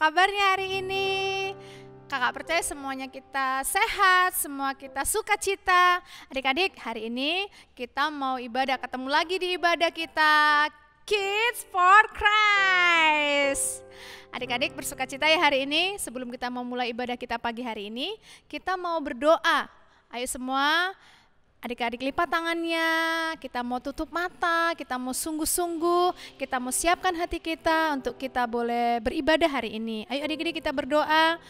kabarnya hari ini? Kakak percaya semuanya kita sehat, semua kita sukacita. Adik-adik, hari ini kita mau ibadah, ketemu lagi di ibadah kita Kids for Christ. Adik-adik bersukacita ya hari ini. Sebelum kita mau mulai ibadah kita pagi hari ini, kita mau berdoa. Ayo semua, adik-adik lipat tangannya, kita mau tutup mata, kita mau sungguh-sungguh, kita mau siapkan hati kita untuk kita boleh beribadah hari ini. Ayo adik-adik kita berdoa.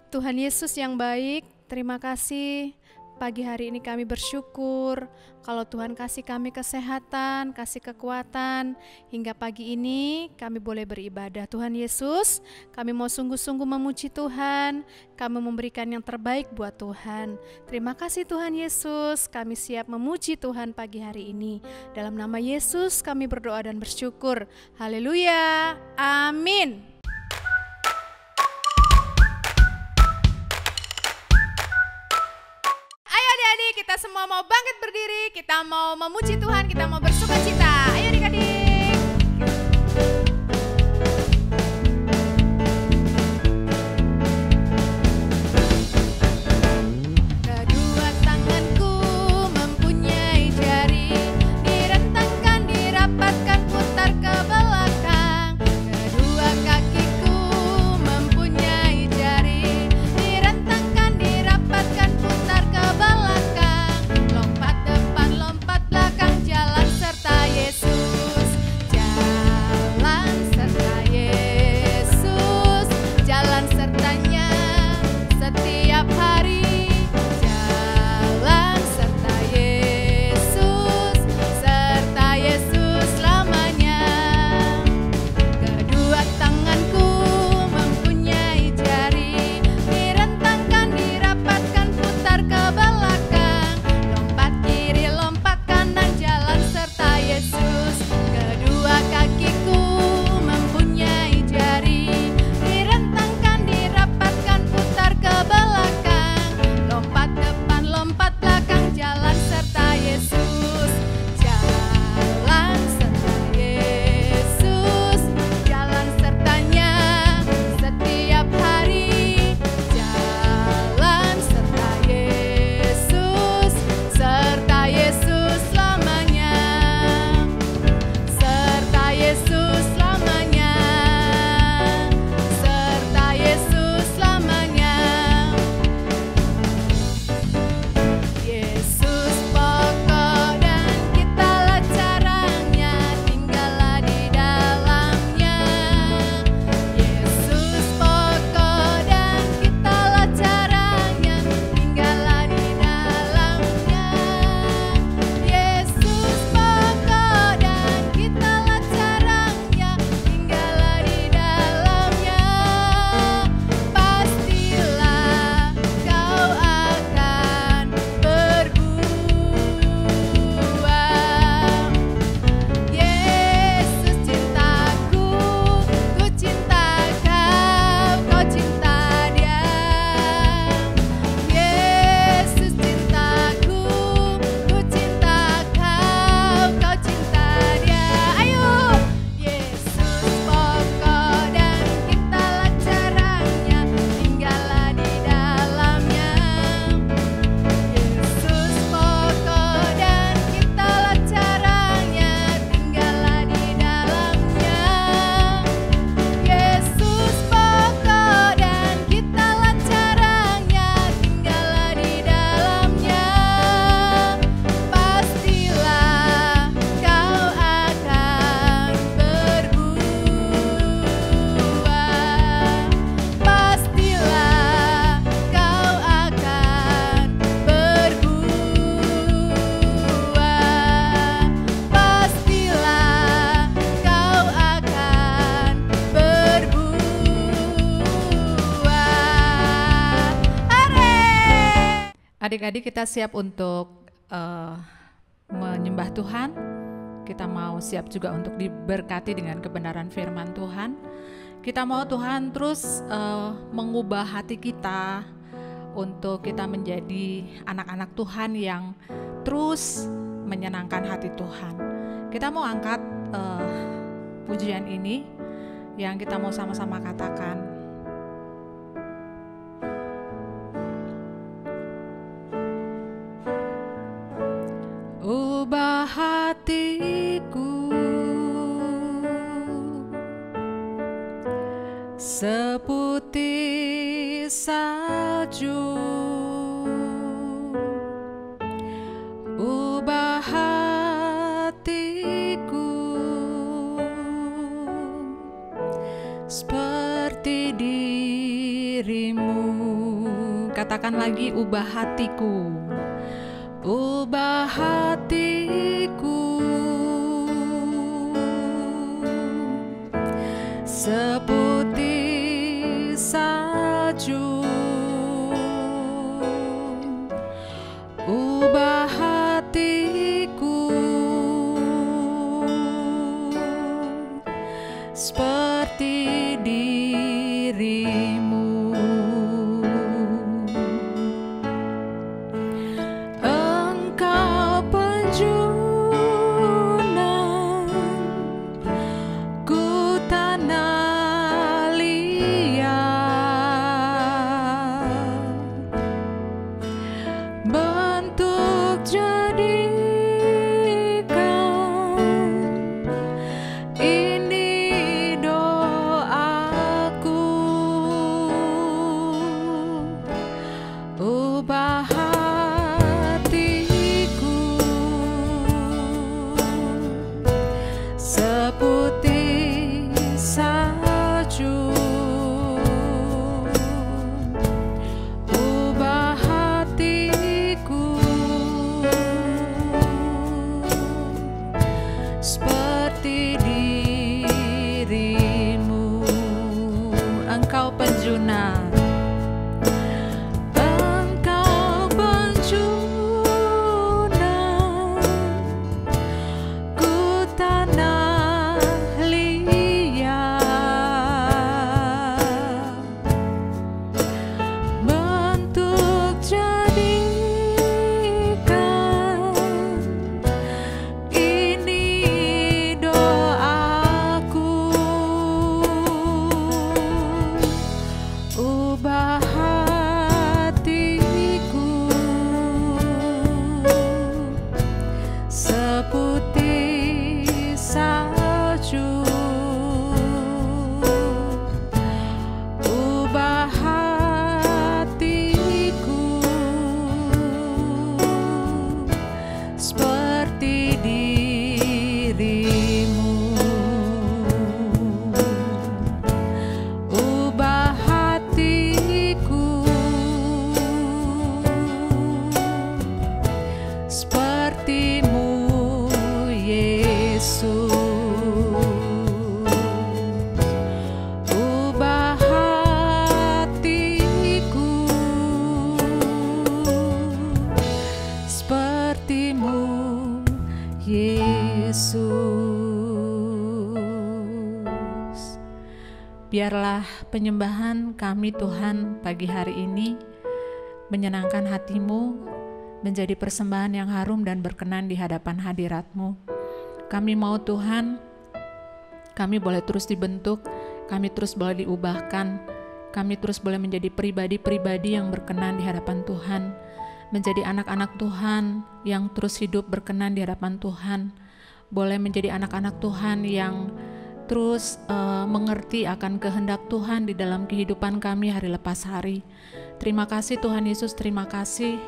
Tuhan Yesus yang baik, terima kasih pagi hari ini kami bersyukur kalau Tuhan kasih kami kesehatan, kasih kekuatan hingga pagi ini kami boleh beribadah. Tuhan Yesus, kami mau sungguh-sungguh memuji Tuhan, kami memberikan yang terbaik buat Tuhan. Terima kasih Tuhan Yesus, kami siap memuji Tuhan pagi hari ini. Dalam nama Yesus kami berdoa dan bersyukur. Haleluya, amin. Kita semua mau bangkit berdiri, kita mau memuji Tuhan, kita mau bersukacita. Ayo adik-adik. Kedua tanganku mempunyai jari, direntangkan, dirapatkan, putar ke belakang. Kedua kakiku mempunyai jari, direntangkan, dirapatkan, putar ke belakang. Adik-adik kita siap untuk menyembah Tuhan. Kita mau siap juga untuk diberkati dengan kebenaran firman Tuhan. Kita mau Tuhan terus mengubah hati kita untuk kita menjadi anak-anak Tuhan yang terus menyenangkan hati Tuhan. Kita mau angkat pujian ini yang kita mau sama-sama katakan. hatiku seputih salju, ubah hatiku seperti dirimu. Katakan lagi, ubah hatiku, ubah hatiku seputih salju, ubah hatiku seperti dirimu. Engkau penjunan ku tanah liat, bentuk jadikan ini doaku, ubah hatiku seputih salju, ubah hatiku seperti dirimu. Engkau penjunan, engkau penjunan ku tanah liat, bentuk jadikan ini doaku, ubah hatiku seputih salju, ubah hatiku seperti dirimu, ubah hatiku sepertimu Yesus, ubah hatiku sepertimu Yesus. Biarlah penyembahan kami Tuhan pagi hari ini menyenangkan hatimu, menjadi persembahan yang harum dan berkenan di hadapan hadirat-Mu. Kami mau Tuhan, kami boleh terus dibentuk, kami terus boleh diubahkan, kami terus boleh menjadi pribadi-pribadi yang berkenan di hadapan Tuhan, menjadi anak-anak Tuhan yang terus hidup berkenan di hadapan Tuhan, boleh menjadi anak-anak Tuhan yang terus mengerti akan kehendak Tuhan di dalam kehidupan kami hari lepas hari. Terima kasih Tuhan Yesus, terima kasih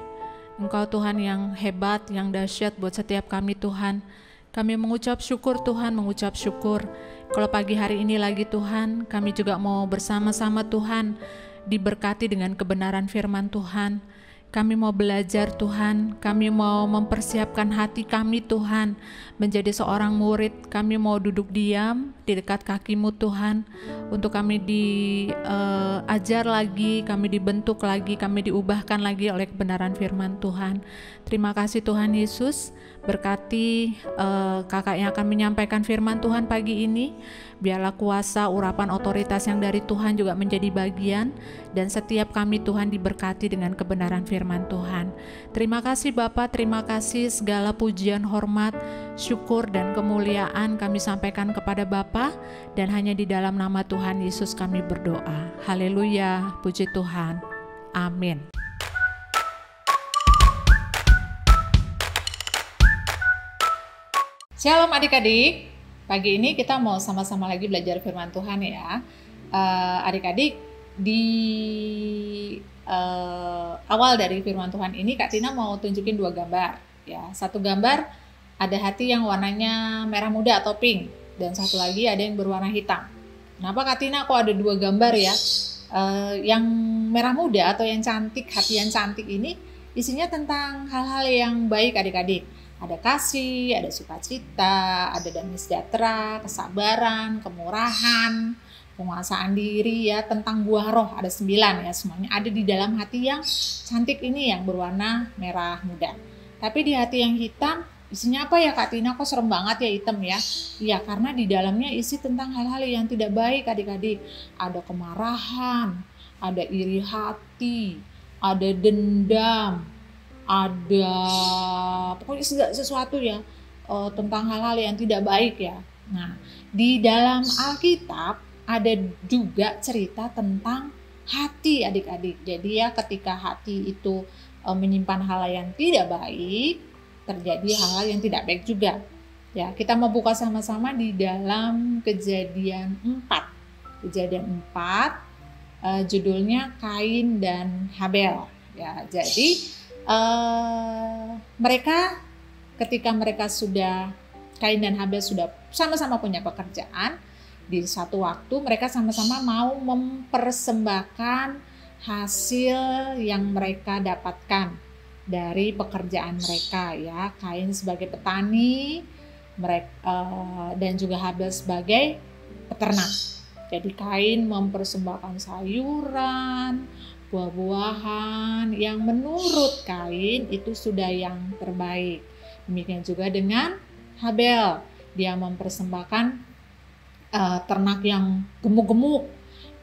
Engkau Tuhan yang hebat, yang dahsyat buat setiap kami Tuhan. Kami mengucap syukur Tuhan, mengucap syukur. Kalau pagi hari ini lagi Tuhan, kami juga mau bersama-sama Tuhan diberkati dengan kebenaran firman Tuhan. Kami mau belajar Tuhan, kami mau mempersiapkan hati kami Tuhan menjadi seorang murid. Kami mau duduk diam di dekat kaki-Mu Tuhan, untuk kami diajar lagi, kami dibentuk lagi, kami diubahkan lagi oleh kebenaran firman Tuhan. Terima kasih Tuhan Yesus, berkati kakak yang akan menyampaikan firman Tuhan pagi ini. Biarlah kuasa, urapan, otoritas yang dari Tuhan juga menjadi bagian, dan setiap kami Tuhan diberkati dengan kebenaran firman Tuhan. Terima kasih Bapa, terima kasih, segala pujian, hormat, syukur dan kemuliaan kami sampaikan kepada Bapa, dan hanya di dalam nama Tuhan Yesus kami berdoa. Haleluya, puji Tuhan. Amin. Shalom adik-adik, pagi ini kita mau sama-sama lagi belajar firman Tuhan ya. Adik-adik, di awal dari firman Tuhan ini Kak Tina mau tunjukin 2 gambar ya. Satu gambar ada hati yang warnanya merah muda atau pink, dan satu lagi ada yang berwarna hitam. Kenapa Kak Tina kok ada 2 gambar ya? Yang merah muda atau yang cantik, hati yang cantik ini isinya tentang hal-hal yang baik adik-adik. Ada kasih, ada sukacita, ada damai sejahtera, kesabaran, kemurahan, penguasaan diri ya, tentang buah roh ada 9 ya, semuanya ada di dalam hati yang cantik ini yang berwarna merah muda. Tapi di hati yang hitam isinya apa ya Kak Tina, kok serem banget ya hitam ya? Iya, karena di dalamnya isi tentang hal-hal yang tidak baik adik-adik. Ada kemarahan, ada iri hati, ada dendam, ada pokoknya segala sesuatu ya, tentang hal-hal yang tidak baik ya. Nah, di dalam Alkitab ada juga cerita tentang hati adik-adik. Jadi ya ketika hati itu menyimpan hal yang tidak baik, terjadi hal-hal yang tidak baik juga. Ya, kita mau buka sama-sama di dalam Kejadian 4. Kejadian 4 judulnya Kain dan Habel. Ya, jadi ketika mereka sudah, Kain dan Habel sudah sama-sama punya pekerjaan, di satu waktu mereka sama-sama mau mempersembahkan hasil yang mereka dapatkan dari pekerjaan mereka ya. Kain sebagai petani, dan juga Habel sebagai peternak. Jadi Kain mempersembahkan sayuran, buah-buahan yang menurut Kain itu sudah yang terbaik. Demikian juga dengan Habel, dia mempersembahkan ternak yang gemuk-gemuk,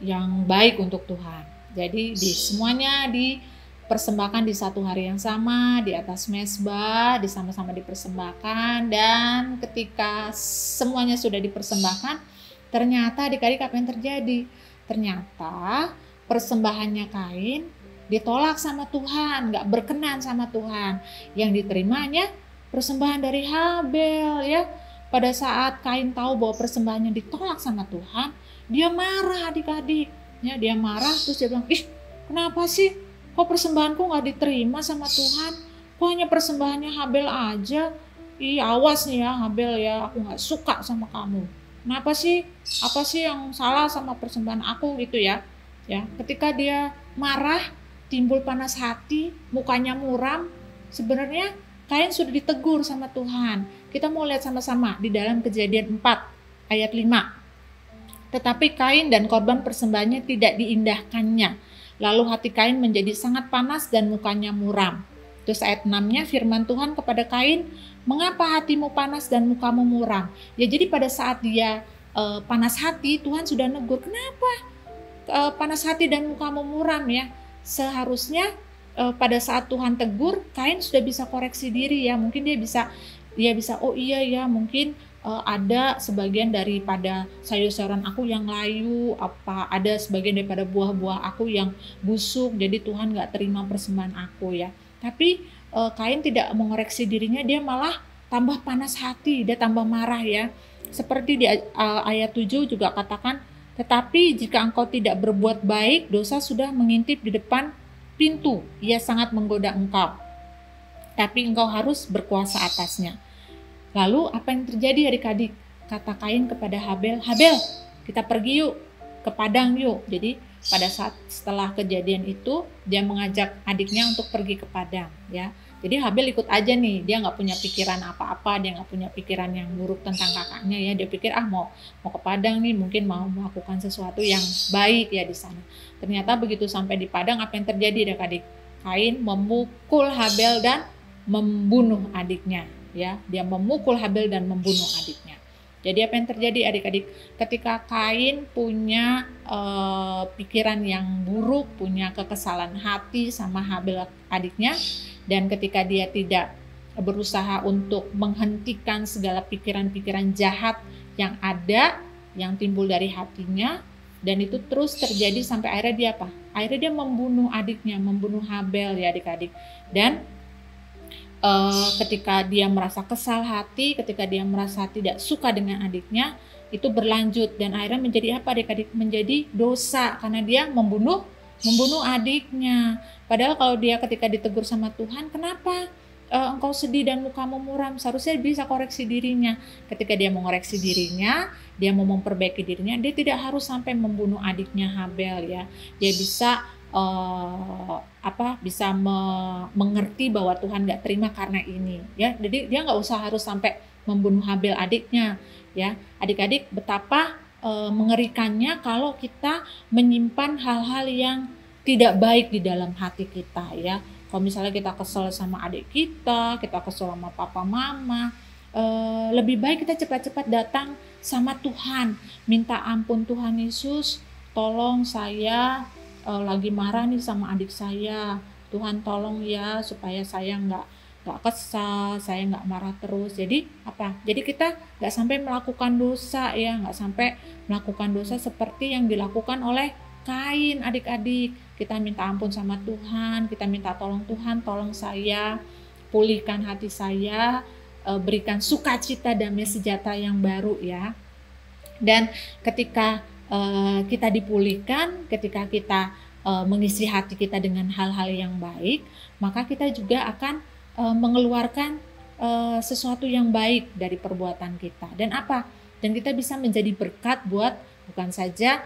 yang baik untuk Tuhan. Jadi semuanya dipersembahkan di satu hari yang sama, di atas mezbah, sama-sama dipersembahkan. Dan ketika semuanya sudah dipersembahkan, ternyata adik-adik apa yang terjadi? Ternyata persembahannya Kain ditolak sama Tuhan, gak berkenan sama Tuhan. Yang diterimanya persembahan dari Habel ya. Pada saat Kain tahu bahwa persembahannya ditolak sama Tuhan, dia marah adik-adik. Ya, dia marah terus dia bilang, ih kenapa sih kok persembahanku gak diterima sama Tuhan? Kok hanya persembahannya Habel aja? Ih awas nih ya Habel ya, aku gak suka sama kamu. Kenapa sih? Apa sih yang salah sama persembahan aku gitu ya? Ya, ketika dia marah, timbul panas hati, mukanya muram, sebenarnya Kain sudah ditegur sama Tuhan. Kita mau lihat sama-sama di dalam Kejadian 4 ayat 5. Tetapi Kain dan korban persembahannya tidak diindahkannya. Lalu hati Kain menjadi sangat panas dan mukanya muram. Terus ayat 6-nya firman Tuhan kepada Kain, mengapa hatimu panas dan mukamu muram? Ya, jadi pada saat dia panas hati, Tuhan sudah negur, kenapa panas hati dan mukamu muram ya? Seharusnya pada saat Tuhan tegur, Kain sudah bisa koreksi diri ya. Mungkin dia bisa oh iya ya, mungkin ada sebagian daripada sayur-sayuran aku yang layu, ada sebagian daripada buah-buah aku yang busuk, jadi Tuhan gak terima persembahan aku ya. Tapi Kain tidak mengoreksi dirinya, dia malah tambah panas hati, dia tambah marah ya. Seperti di ayat 7 juga katakan, tetapi jika engkau tidak berbuat baik, dosa sudah mengintip di depan pintu, ia sangat menggoda engkau, tapi engkau harus berkuasa atasnya. Lalu apa yang terjadi adik-adik? Kata Kain kepada Habel, Habel kita pergi yuk ke padang yuk. Jadi pada saat setelah kejadian itu dia mengajak adiknya untuk pergi ke padang ya. Jadi Habel ikut aja nih, dia nggak punya pikiran apa-apa, dia nggak punya pikiran yang buruk tentang kakaknya ya. Dia pikir mau ke padang nih, mungkin mau melakukan sesuatu yang baik ya di sana. Ternyata begitu sampai di padang, apa yang terjadi adik-adik? Kain memukul Habel dan membunuh adiknya ya. Dia memukul Habel dan membunuh adiknya. Jadi apa yang terjadi adik-adik? Ketika Kain punya pikiran yang buruk, punya kekesalan hati sama Habel adiknya, dan ketika dia tidak berusaha untuk menghentikan segala pikiran-pikiran jahat yang ada, yang timbul dari hatinya, dan itu terus terjadi sampai akhirnya dia apa? Akhirnya dia membunuh adiknya, membunuh Habel ya adik-adik. Dan ketika dia merasa kesal hati, ketika dia merasa tidak suka dengan adiknya, itu berlanjut dan akhirnya menjadi apa adik-adik? Menjadi dosa karena dia membunuh adiknya. Padahal kalau dia ketika ditegur sama Tuhan, kenapa engkau sedih dan mukamu muram? Seharusnya bisa koreksi dirinya. Ketika dia mau koreksi dirinya, dia mau memperbaiki dirinya, dia tidak harus sampai membunuh adiknya Habel ya. Dia bisa mengerti bahwa Tuhan nggak terima karena ini ya. Jadi dia nggak usah harus sampai membunuh Habel adiknya ya. Adik-adik, betapa mengerikannya kalau kita menyimpan hal-hal yang tidak baik di dalam hati kita ya. Kalau misalnya kita kesel sama adik kita kesel sama papa mama, lebih baik kita cepat-cepat datang sama Tuhan, minta ampun, Tuhan Yesus, tolong saya lagi marah nih sama adik saya, Tuhan tolong ya supaya saya nggak kesal, saya nggak marah terus. Jadi jadi kita nggak sampai melakukan dosa ya, nggak sampai melakukan dosa seperti yang dilakukan oleh Kain. Adik-adik, kita minta ampun sama Tuhan, kita minta tolong, Tuhan tolong saya, pulihkan hati saya, berikan sukacita damai sejahtera yang baru ya. Dan ketika kita dipulihkan, ketika kita mengisi hati kita dengan hal-hal yang baik, maka kita juga akan mengeluarkan sesuatu yang baik dari perbuatan kita. Dan kita bisa menjadi berkat buat bukan saja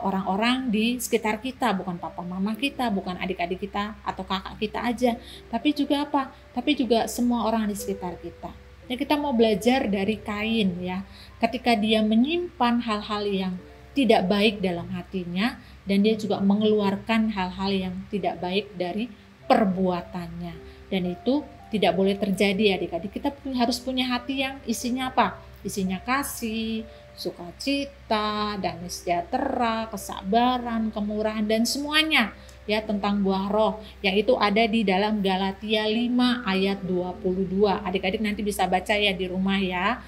orang-orang di sekitar kita, bukan papa mama kita, bukan adik-adik kita atau kakak kita aja, tapi juga tapi juga semua orang di sekitar kita. Ya, kita mau belajar dari Kain ya, ketika dia menyimpan hal-hal yang tidak baik dalam hatinya, dan dia juga mengeluarkan hal-hal yang tidak baik dari perbuatannya. Dan itu tidak boleh terjadi adik-adik. Kita harus punya hati yang isinya Isinya kasih, sukacita, damai sejahtera, kesabaran, kemurahan, dan semuanya ya tentang buah roh yang itu ada di dalam Galatia 5 ayat 22. Adik-adik nanti bisa baca ya di rumah ya.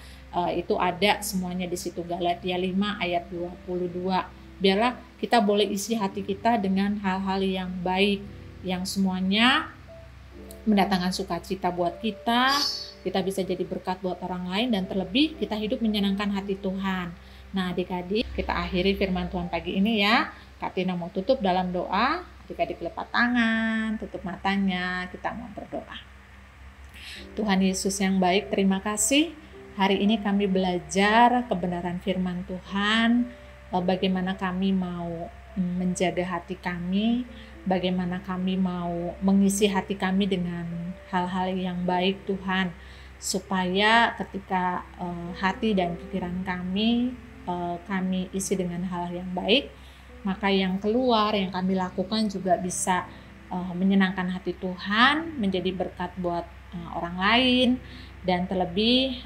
Itu ada semuanya di situ, Galatia 5 ayat 22. Biarlah kita boleh isi hati kita dengan hal-hal yang baik, yang semuanya mendatangkan sukacita buat kita bisa jadi berkat buat orang lain, dan terlebih kita hidup menyenangkan hati Tuhan. Nah adik-adik, kita akhiri firman Tuhan pagi ini ya. Kak Tina mau tutup dalam doa. Adik-adik lepat tangan, tutup matanya, kita mau berdoa. Tuhan Yesus yang baik, terima kasih. Hari ini kami belajar kebenaran firman Tuhan, bagaimana kami mau menjaga hati kami, bagaimana kami mau mengisi hati kami dengan hal-hal yang baik Tuhan, supaya ketika hati dan pikiran kami isi dengan hal yang baik, maka yang keluar, yang kami lakukan juga bisa menyenangkan hati Tuhan, menjadi berkat buat orang lain, dan terlebih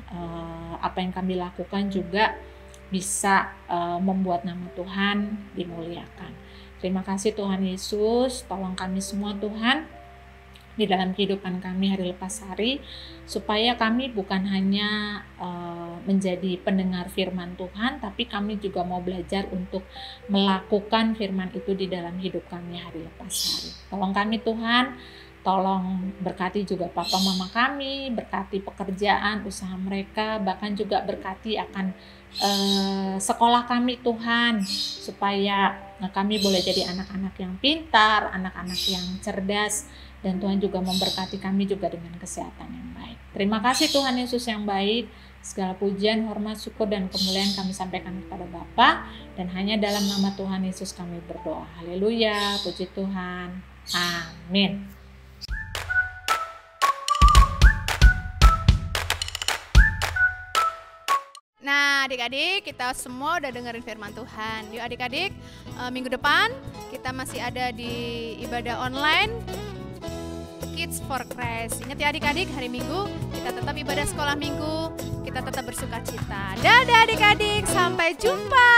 apa yang kami lakukan juga bisa membuat nama Tuhan dimuliakan. Terima kasih Tuhan Yesus, tolong kami semua Tuhan di dalam kehidupan kami hari lepas hari, supaya kami bukan hanya menjadi pendengar firman Tuhan, tapi kami juga mau belajar untuk melakukan firman itu di dalam hidup kami hari lepas hari. Tolong kami Tuhan, tolong berkati juga papa mama kami, berkati pekerjaan, usaha mereka, bahkan juga berkati akan sekolah kami Tuhan, supaya kami boleh jadi anak-anak yang pintar, anak-anak yang cerdas, dan Tuhan juga memberkati kami juga dengan kesehatan yang baik. Terima kasih Tuhan Yesus yang baik. Segala pujian, hormat, syukur, dan kemuliaan kami sampaikan kepada Bapa, dan hanya dalam nama Tuhan Yesus kami berdoa. Haleluya, puji Tuhan. Amin. Nah adik-adik, kita semua udah dengerin firman Tuhan. Yuk adik-adik, minggu depan kita masih ada di ibadah online Kids for Christ. Ingat ya adik-adik, hari Minggu kita tetap ibadah sekolah minggu, kita tetap bersuka cita. Dadah adik-adik, sampai jumpa.